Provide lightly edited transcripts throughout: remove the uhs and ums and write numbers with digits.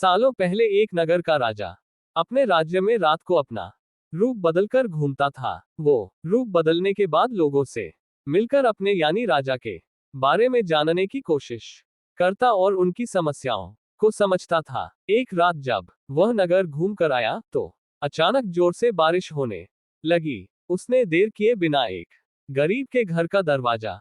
सालों पहले एक नगर का राजा अपने राज्य में रात को अपना रूप बदलकर घूमता था। वो रूप बदलने के बाद लोगों से मिलकर अपने यानी राजा के बारे में जानने की कोशिश करता और उनकी समस्याओं को समझता था। एक रात जब वह नगर घूम कर आया तो अचानक जोर से बारिश होने लगी। उसने देर किए बिना एक गरीब के घर का दरवाजा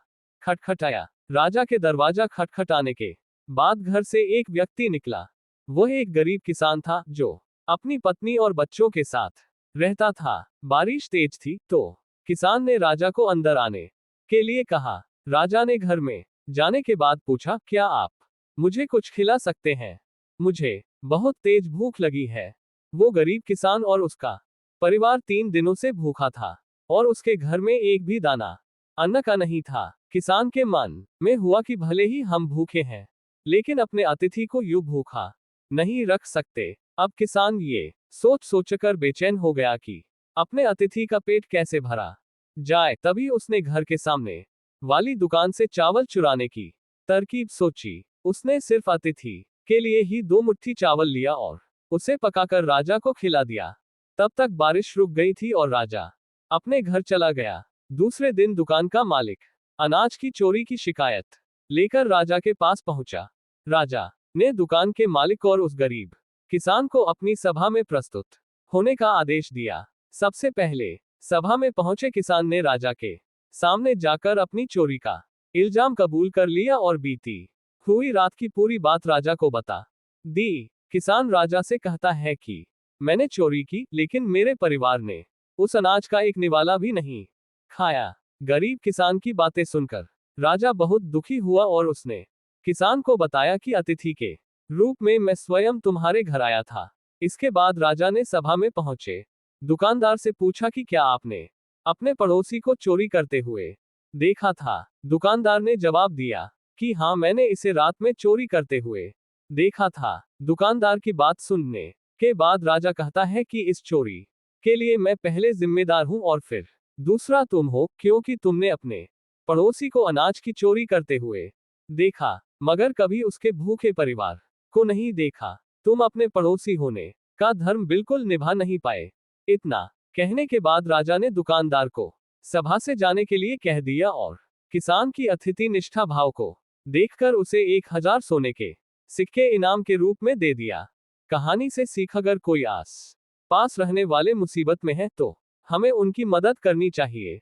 खटखटाया। राजा के दरवाजा खटखटाने के बाद घर से एक व्यक्ति निकला। वह एक गरीब किसान था जो अपनी पत्नी और बच्चों के साथ रहता था। बारिश तेज थी तो किसान ने राजा को अंदर आने के लिए कहा। राजा ने घर में जाने के बाद पूछा, क्या आप मुझे कुछ खिला सकते हैं? मुझे बहुत तेज भूख लगी है। वो गरीब किसान और उसका परिवार 3 दिनों से भूखा था और उसके घर में एक भी दाना अन्न का नहीं था। किसान के मन में हुआ कि भले ही हम भूखे हैं, लेकिन अपने अतिथि को यूं भूखा नहीं रख सकते। अब किसान ये सोच सोचकर बेचैन हो गया कि अपने अतिथि का पेट कैसे भरा जाए। तभी उसने घर के सामने वाली दुकान से चावल चुराने की तरकीब सोची। उसने सिर्फ अतिथि के लिए ही 2 मुट्ठी चावल लिया और उसे पकाकर राजा को खिला दिया। तब तक बारिश रुक गई थी और राजा अपने घर चला गया। दूसरे दिन दुकान का मालिक अनाज की चोरी की शिकायत लेकर राजा के पास पहुंचा। राजा ने दुकान के मालिक और उस गरीब किसान को अपनी सभा में प्रस्तुत होने का आदेश दिया। सबसे पहले सभा में पहुंचे किसान ने राजा के सामने जाकर अपनी चोरी का इल्जाम कबूल कर लिया और बीती हुई रात की पूरी बात राजा को बता दी। किसान राजा से कहता है कि मैंने चोरी की, लेकिन मेरे परिवार ने उस अनाज का एक निवाला भी नहीं खाया। गरीब किसान की बातें सुनकर राजा बहुत दुखी हुआ और उसने किसान को बताया कि अतिथि के रूप में मैं स्वयं तुम्हारे घर आया था। इसके बाद राजा ने सभा में पहुंचे दुकानदार से पूछा कि क्या आपने अपने पड़ोसी को चोरी करते हुए देखा था? दुकानदार ने जवाब दिया कि हाँ, मैंने इसे रात में चोरी करते हुए देखा था। दुकानदार की बात सुनने के बाद राजा कहता है कि इस चोरी के लिए मैं पहले जिम्मेदार हूं और फिर दूसरा तुम हो, क्योंकि तुमने अपने पड़ोसी को अनाज की चोरी करते हुए देखा, मगर कभी उसके भूखे परिवार को नहीं देखा। तुम अपने पड़ोसी होने का धर्म बिल्कुल निभा नहीं पाए। इतना कहने के बाद राजा ने दुकानदार को सभा से जाने के लिए कह दिया और किसान की अतिथि निष्ठा भाव को देखकर उसे 1000 सोने के सिक्के इनाम के रूप में दे दिया। कहानी से सीख, अगर कोई आस पास रहने वाले मुसीबत में है तो हमें उनकी मदद करनी चाहिए।